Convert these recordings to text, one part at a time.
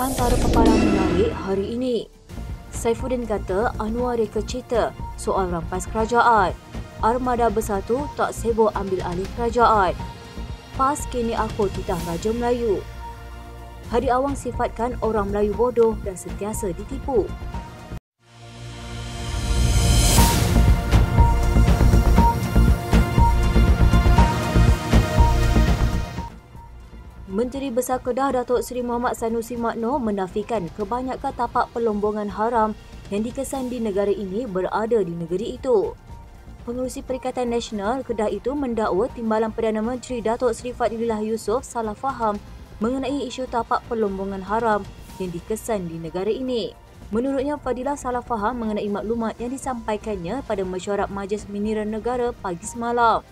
Antara paparan menarik hari ini. Saifuddin kata Anwar reka cerita soal rampas kerajaan. Armada bersatu tak sibuk ambil alih kerajaan. PAS kini aku titah Raja Melayu. Hadi Awang sifatkan orang Melayu bodoh dan sentiasa ditipu. Menteri Besar Kedah Datuk Seri Muhammad Sanusi Makno menafikan kebanyakan tapak pelombongan haram yang dikesan di negara ini berada di negeri itu. Pengerusi Perikatan Nasional Kedah itu mendakwa Timbalan Perdana Menteri Datuk Seri Fadlillah Yusof salah faham mengenai isu tapak pelombongan haram yang dikesan di negara ini. Menurutnya, Fadlillah salah faham mengenai maklumat yang disampaikannya pada mesyuarat Majlis Miniran Negara pagi semalam.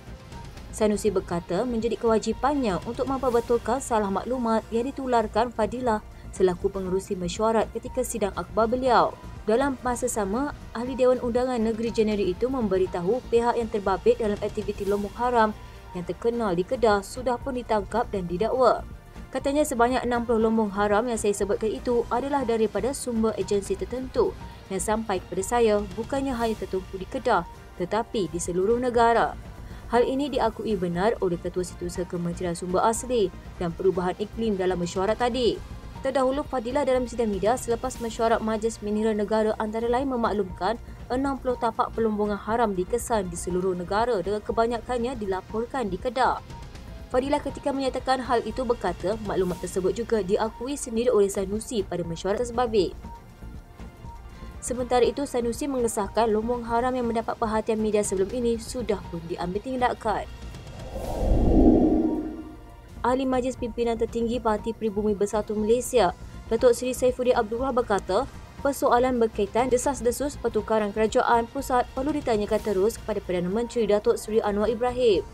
Sanusi berkata menjadi kewajipannya untuk memperbetulkan salah maklumat yang ditularkan Fadlillah selaku pengerusi mesyuarat ketika sidang akhbar beliau. Dalam masa sama, Ahli Dewan Undangan Negeri Jeneri itu memberitahu pihak yang terbabit dalam aktiviti lombong haram yang terkenal di Kedah sudah pun ditangkap dan didakwa. Katanya sebanyak 60 lombong haram yang saya sebutkan itu adalah daripada sumber agensi tertentu yang sampai kepada saya bukannya hanya tertumpu di Kedah tetapi di seluruh negara. Hal ini diakui benar oleh Ketua Setiausaha Kementerian Sumber Asli dan Perubahan Iklim dalam mesyuarat tadi. Terdahulu, Fadlillah dalam sidang media selepas mesyuarat Majlis Miniran Negara antara lain memaklumkan 60 tapak pelombongan haram dikesan di seluruh negara dengan kebanyakannya dilaporkan di Kedah. Fadlillah ketika menyatakan hal itu berkata maklumat tersebut juga diakui sendiri oleh Sanusi pada mesyuarat tersebabit. Sementara itu, Sanusi mengesahkan lombong haram yang mendapat perhatian media sebelum ini sudah pun diambil tindakan. Ahli Majlis Pimpinan Tertinggi Parti Pribumi Bersatu Malaysia, Datuk Seri Saifuddin Abdullah berkata, persoalan berkaitan desas-desus pertukaran kerajaan pusat perlu ditanyakan terus kepada Perdana Menteri Datuk Seri Anwar Ibrahim.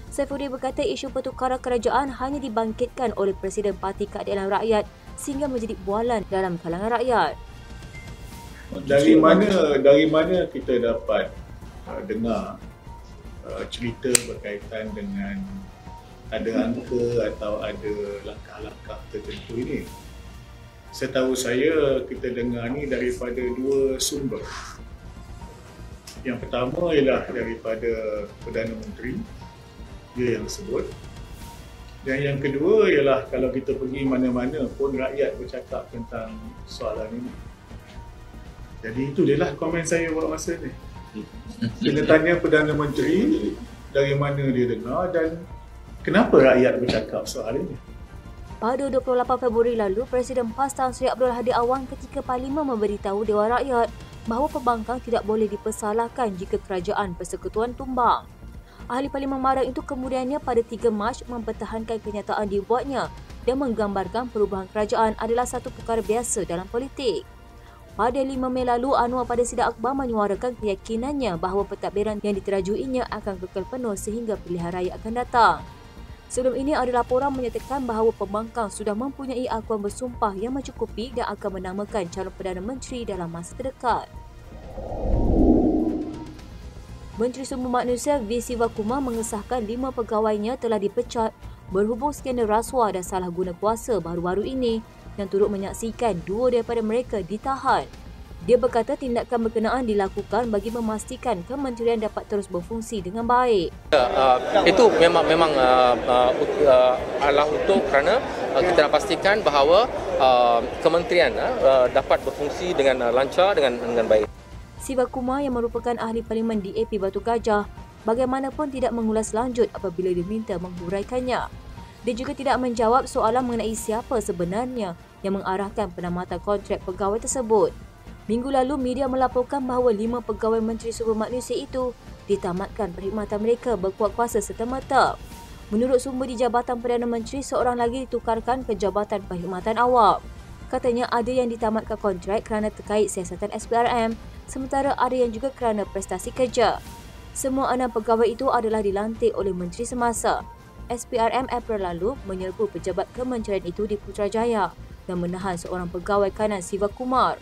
Saifuddin berkata isu pertukaran kerajaan hanya dibangkitkan oleh Presiden Parti Keadilan Rakyat sehingga menjadi bualan dalam kalangan rakyat. Dari mana kita dapat dengar cerita berkaitan dengan ada angka atau ada langkah-langkah tertentu ini? Setahu saya kita dengar ni daripada dua sumber. Yang pertama ialah daripada Perdana Menteri, dia yang sebut. Dan yang kedua ialah kalau kita pergi mana-mana pun rakyat bercakap tentang soalan ini. Jadi itu dia lah komen saya buat masa ni. Kita tanya Perdana Menteri dari mana dia dengar dan kenapa rakyat bercakap soal ini. Pada 28 Februari lalu, Presiden PAS Tan Sri Abdul Hadi Awang ketika Parlimen memberitahu Dewan Rakyat bahawa pembangkang tidak boleh dipersalahkan jika kerajaan persekutuan tumbang. Ahli Parlimen Marang itu kemudiannya pada 3 Mac mempertahankan kenyataan dibuatnya dan menggambarkan perubahan kerajaan adalah satu perkara biasa dalam politik. Pada 5 Mei lalu, Anwar pada sidang akhbar menyuarakan keyakinannya bahawa pentadbiran yang diterajuinya akan kekal penuh sehingga pilihan raya akan datang. Sebelum ini ada laporan menyatakan bahawa pembangkang sudah mempunyai akuan bersumpah yang mencukupi dan akan menamakan calon Perdana Menteri dalam masa terdekat. Menteri Sumber Manusia V. Sivakumar mengesahkan 5 pegawainya telah dipecat berhubung skandal rasuah dan salah guna kuasa baru-baru ini yang turut menyaksikan 2 daripada mereka ditahan. Dia berkata tindakan berkenaan dilakukan bagi memastikan kementerian dapat terus berfungsi dengan baik. Itu memang adalah untuk kerana kita nak pastikan bahawa kementerian dapat berfungsi dengan lancar dengan baik. Sivakumar yang merupakan ahli parlimen DAP Batu Gajah bagaimanapun tidak mengulas lanjut apabila diminta menghuraikannya. Dia juga tidak menjawab soalan mengenai siapa sebenarnya yang mengarahkan penamatan kontrak pegawai tersebut. Minggu lalu, media melaporkan bahawa 5 pegawai Menteri Sumber Manusia itu ditamatkan perkhidmatan mereka berkuat kuasa serta-merta. Menurut sumber di Jabatan Perdana Menteri, seorang lagi ditukarkan ke Jabatan Perkhidmatan Awam. Katanya ada yang ditamatkan kontrak kerana terkait siasatan SPRM, sementara ada yang juga kerana prestasi kerja. Semua 6 pegawai itu adalah dilantik oleh Menteri semasa. SPRM April lalu menyerbu pejabat kementerian itu di Putrajaya dan menahan seorang pegawai kanan Sivakumar.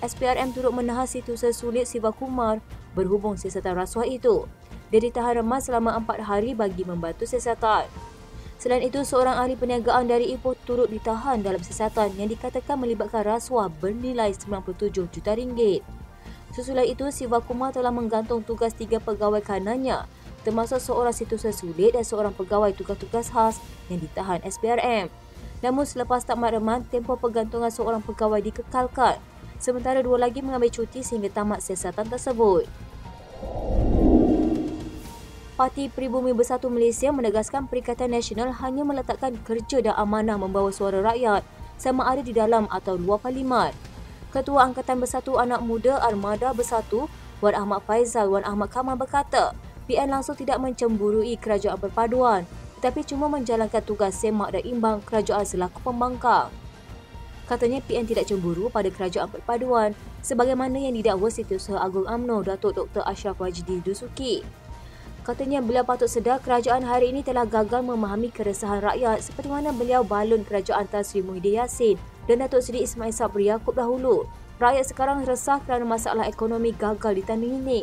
SPRM turut menahan Setiausaha Sulit Sivakumar berhubung siasatan rasuah itu. Dia ditahan remas selama 4 hari bagi membantu siasatan. Selain itu, seorang ahli perniagaan dari Ipoh turut ditahan dalam siasatan yang dikatakan melibatkan rasuah bernilai RM97 juta. Sesudah itu, Siva Kumar telah menggantung tugas 3 pegawai kanannya, termasuk seorang situasi sulit dan seorang pegawai tugas-tugas khas yang ditahan SPRM. Namun selepas tamat reman, tempoh pergantungan seorang pegawai dikekalkan, sementara 2 lagi mengambil cuti sehingga tamat siasatan tersebut. Parti Pribumi Bersatu Malaysia menegaskan Perikatan Nasional hanya meletakkan kerja dan amanah membawa suara rakyat sama ada di dalam atau luar parlimen. Ketua Angkatan Bersatu Anak Muda Armada Bersatu, Wan Ahmad Faizal Wan Ahmad Kamal berkata, PN langsung tidak mencemburui kerajaan perpaduan, tetapi cuma menjalankan tugas semak dan imbang kerajaan selaku pembangkang. Katanya PN tidak cemburu pada kerajaan perpaduan sebagaimana yang didakwa Setiausaha Agung UMNO Datuk Dr. Ashraf Wajdi Dusuki. Katanya beliau patut sedar kerajaan hari ini telah gagal memahami keresahan rakyat seperti mana beliau balun kerajaan Tan Sri Muhyiddin Yassin dan Datuk Seri Ismail Sabri Yaakob dahulu. Rakyat sekarang resah kerana masalah ekonomi gagal ditandingi ini.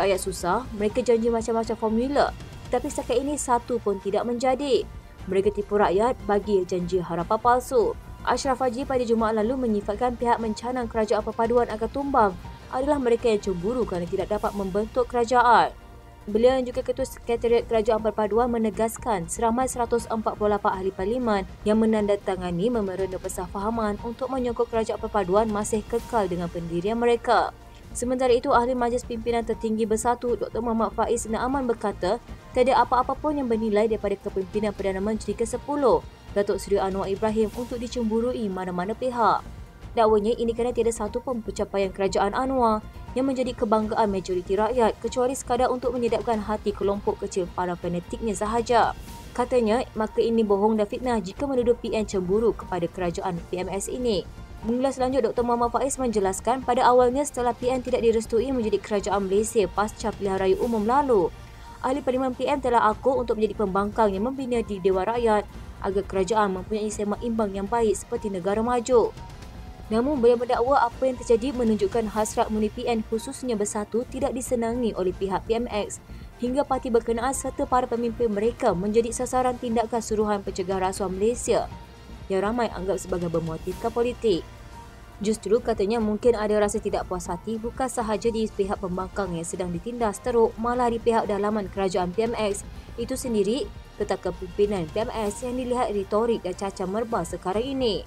Rakyat susah, mereka janji macam-macam formula, tapi setakat ini satu pun tidak menjadi. Mereka tipu rakyat bagi janji harapan palsu. Ashraf Haji pada Jumaat lalu menyifatkan pihak mencanang kerajaan perpaduan akan tumbang adalah mereka yang cemburu kerana tidak dapat membentuk kerajaan. Beliau yang juga Ketua Sekretariat Kerajaan Perpaduan menegaskan seramai 148 ahli parlimen yang menandatangani memorandum persefahaman untuk menyokong Kerajaan Perpaduan masih kekal dengan pendirian mereka. Sementara itu, Ahli Majlis Pimpinan Tertinggi Bersatu Dr. Muhammad Faiz Naaman berkata, tiada apa-apa pun yang bernilai daripada kepimpinan Perdana Menteri ke-10, Datuk Seri Anwar Ibrahim untuk dicemburui mana-mana pihak. Dakwanya ini kerana tiada satu pun pencapaian kerajaan Anwar yang menjadi kebanggaan majoriti rakyat kecuali sekadar untuk menyedapkan hati kelompok kecil para fanatiknya sahaja. Katanya, maka ini bohong dan fitnah jika menuduh PN cemburu kepada kerajaan PMS ini. Mengulas lanjut, Dr. Muhammad Faiz menjelaskan pada awalnya setelah PN tidak direstui menjadi kerajaan Malaysia pasca pilihan raya umum lalu, ahli parlimen PN telah akur untuk menjadi pembangkang yang membina di Dewan Rakyat agar kerajaan mempunyai semak imbang yang baik seperti negara maju. Namun, beliau mendakwa apa yang terjadi menunjukkan hasrat murni PN khususnya Bersatu tidak disenangi oleh pihak PMX hingga parti berkenaan serta para pemimpin mereka menjadi sasaran tindakan Suruhan Pencegah Rasuah Malaysia yang ramai anggap sebagai bermotifkan politik. Justru katanya mungkin ada rasa tidak puas hati bukan sahaja di pihak pembangkang yang sedang ditindas teruk, malah di pihak dalaman kerajaan PMX itu sendiri tentang kepimpinan PMX yang dilihat retorik dan cacar merbah sekarang ini.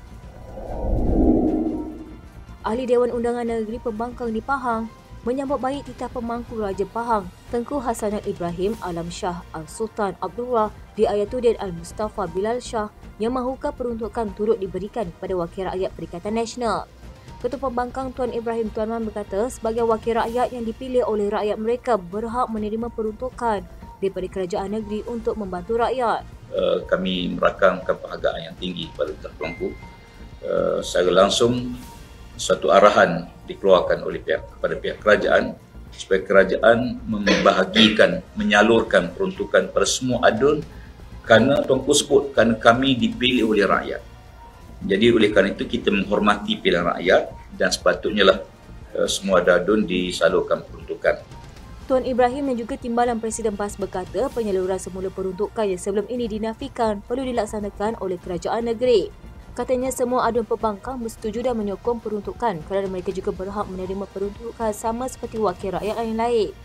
Ahli Dewan Undangan Negeri Pembangkang di Pahang menyambut baik titah pemangku Raja Pahang Tengku Hasanat Ibrahim Alam Shah Al-Sultan Abdullah di Ayatuddin Al-Mustafa Bilal Shah yang mahukan peruntukan turut diberikan kepada Wakil Rakyat Perikatan Nasional. Ketua Pembangkang Tuan Ibrahim Tuanman berkata sebagai wakil rakyat yang dipilih oleh rakyat mereka berhak menerima peruntukan daripada kerajaan negeri untuk membantu rakyat. Kami merakamkan penghargaan yang tinggi kepada Tuan-Tuanku. Secara langsung satu arahan dikeluarkan oleh kepada pihak kerajaan supaya kerajaan membahagikan, menyalurkan peruntukan pada semua adun kerana Tuanku sebut kerana kami dipilih oleh rakyat. Jadi oleh kerana itu kita menghormati pilihan rakyat dan sepatutnya lah semua adun disalurkan peruntukan. Tuan Ibrahim dan juga Timbalan Presiden PAS berkata penyaluran semula peruntukan yang sebelum ini dinafikan perlu dilaksanakan oleh kerajaan negeri. Katanya semua adun pembangkang bersetuju dan menyokong peruntukan kerana mereka juga berhak menerima peruntukan sama seperti wakil rakyat lain.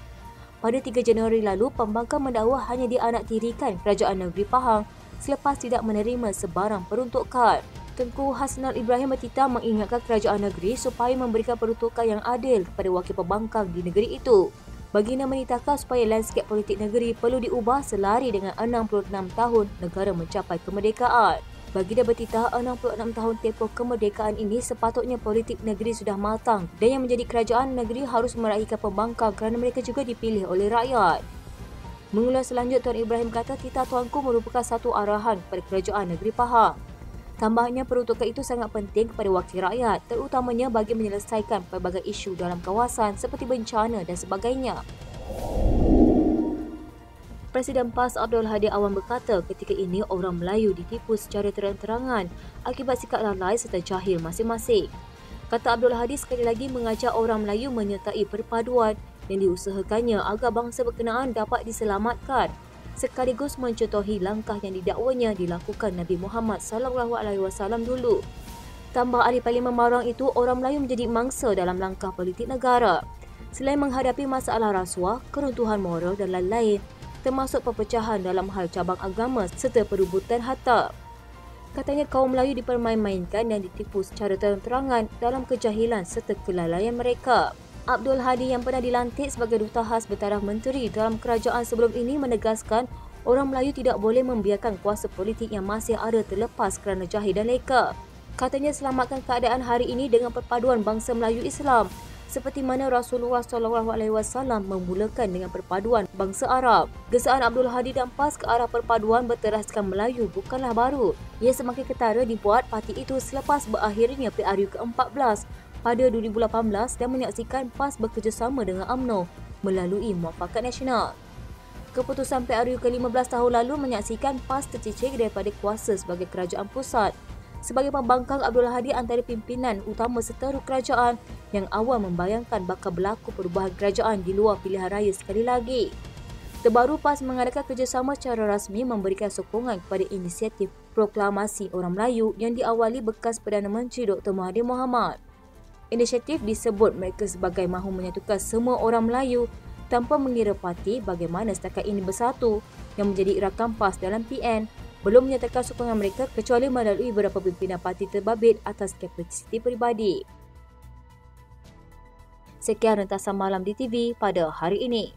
Pada 3 Januari lalu, pembangkang mendakwa hanya dianaktirikan kerajaan negeri Pahang selepas tidak menerima sebarang peruntukan. Tengku Hasanat Ibrahim bertitah mengingatkan kerajaan negeri supaya memberikan peruntukan yang adil kepada wakil pembangkang di negeri itu. Baginda menitahkan supaya lanskap politik negeri perlu diubah selari dengan 66 tahun negara mencapai kemerdekaan. Baginda bertitah 66 tahun tempoh kemerdekaan ini sepatutnya politik negeri sudah matang dan yang menjadi kerajaan negeri harus meraihkan pembangkang kerana mereka juga dipilih oleh rakyat. Mengulas selanjut, Tuan Ibrahim kata titah Tuanku merupakan satu arahan kepada kerajaan negeri Pahang. Tambahnya peruntukan itu sangat penting kepada wakil rakyat terutamanya bagi menyelesaikan pelbagai isu dalam kawasan seperti bencana dan sebagainya. Presiden PAS Abdul Hadi Awan berkata ketika ini orang Melayu ditipu secara terang-terangan akibat sikap lalai serta jahil masing-masing. Kata Abdul Hadi sekali lagi mengajak orang Melayu menyertai perpaduan yang diusahakannya agar bangsa berkenaan dapat diselamatkan. sekaligus mencontohi langkah yang didakwanya dilakukan Nabi Muhammad SAW dulu. Tambah ahli Parlimen Maruang itu, orang Melayu menjadi mangsa dalam langkah politik negara. Selain menghadapi masalah rasuah, keruntuhan moral dan lain-lain, termasuk perpecahan dalam hal cabang agama serta perebutan harta. Katanya kaum Melayu dipermain-mainkan dan ditipu secara terang-terangan dalam kejahilan serta kelalaian mereka. Abdul Hadi yang pernah dilantik sebagai Duta Khas Bertaraf Menteri dalam kerajaan sebelum ini menegaskan orang Melayu tidak boleh membiarkan kuasa politik yang masih ada terlepas kerana jahil dan leka. Katanya selamatkan keadaan hari ini dengan perpaduan bangsa Melayu Islam, seperti mana Rasulullah SAW memulakan dengan perpaduan bangsa Arab. Gesaan Abdul Hadi dan PAS ke arah perpaduan berteraskan Melayu bukanlah baru. Ia semakin ketara dibuat parti itu selepas berakhirnya PRU ke-14 pada 2018 dan menyaksikan PAS bekerjasama dengan UMNO melalui Muafakat Nasional. Keputusan PRU ke-15 tahun lalu menyaksikan PAS tercicir daripada kuasa sebagai kerajaan pusat. Sebagai pembangkang Abdul Hadi antara pimpinan utama seteru kerajaan yang awal membayangkan bakal berlaku perubahan kerajaan di luar pilihan raya sekali lagi. Terbaru PAS mengadakan kerjasama secara rasmi memberikan sokongan kepada inisiatif proklamasi orang Melayu yang diawali bekas Perdana Menteri Dr. Mahathir Mohamad. Inisiatif disebut mereka sebagai mahu menyatukan semua orang Melayu tanpa mengira parti bagaimana setakat ini bersatu yang menjadi irakan PAS dalam PN belum menyatakan sokongan mereka kecuali melalui beberapa pimpinan parti terbabit atas kapasiti peribadi. Sekian rentasan malam di TV pada hari ini.